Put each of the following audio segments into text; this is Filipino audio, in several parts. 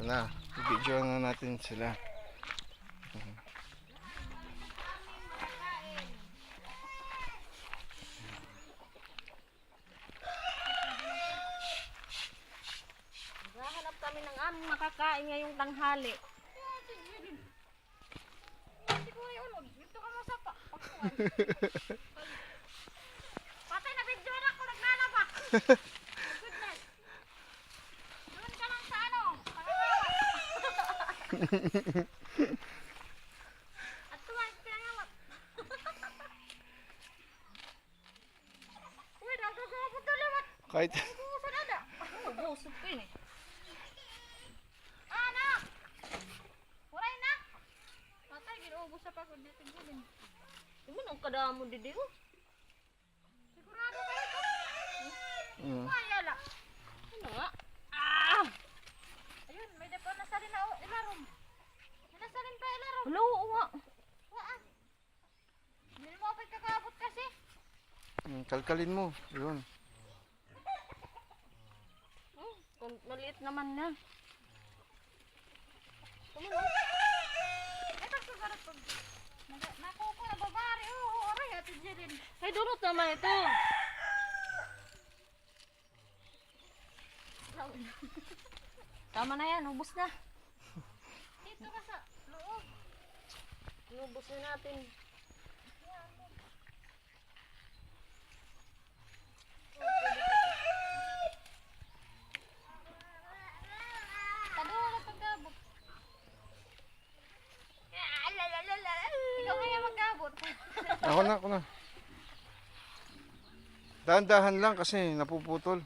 na, i-video na natin sila. Hanap kami ng aming makakain ngayong tanghali. Dito ka masapa. Patay na video na ako naglalaba. Goodness. Doon ka lang sa ano. At tuwan, pinangawat. Uy, nagkakapot na liwat. Kahit Buso na da. Buso ko yun eh. Anak! Uray na! Patay, ginuubos sa pagod dito gulin. Diba nung kadamo didi oh? Sigurado kayo ito? Mayala. Ano nga? Ah! Ayun, may depo nasalin na ilarom. May nasalin pa ilarom. Wala, oo nga. Waan. Hindi mo apay kakabot kasi. kalkalin mo. Yun. Maliit naman na. Ito sugarap pag nakuko na babari. Oo, aray ati Jerin. Ay, durot naman ito. Tama na yan, ubos na. Dito ka sa loob. Ubos na natin. Ikaw kaya mag-abot. Ako na. Dahan-dahan lang kasi napuputol.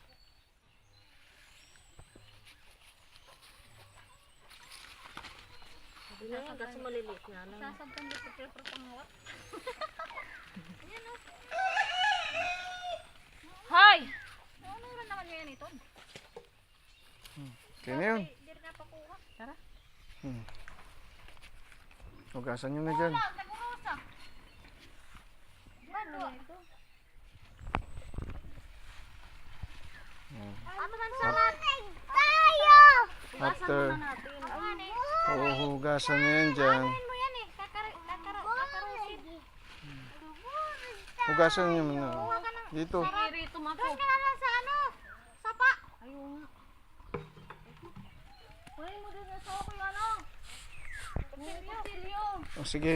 Hindi na yan, kasi maliliit nga lang. Sasabtan dito sa paper pangawat. Ayan o. Hay! Ano rin naman ngayon ito? Kaya na yun. Hindi rin napakuha. Tara. Hugasan nyo na dyan. Wala, nagurusa. Ano ito? Ano man sa atin? Tayo! After, Hugasan muna natin. hugasan nyo yan dyan. Ano mo yan eh? Kakarusin. Hugasan nyo muna. Dito. Rito mako. Doon ka na lang sa ano? Sapa. Ayun nga. Kunin mo din na sa ako yung ano. Pagsilyo. O sige.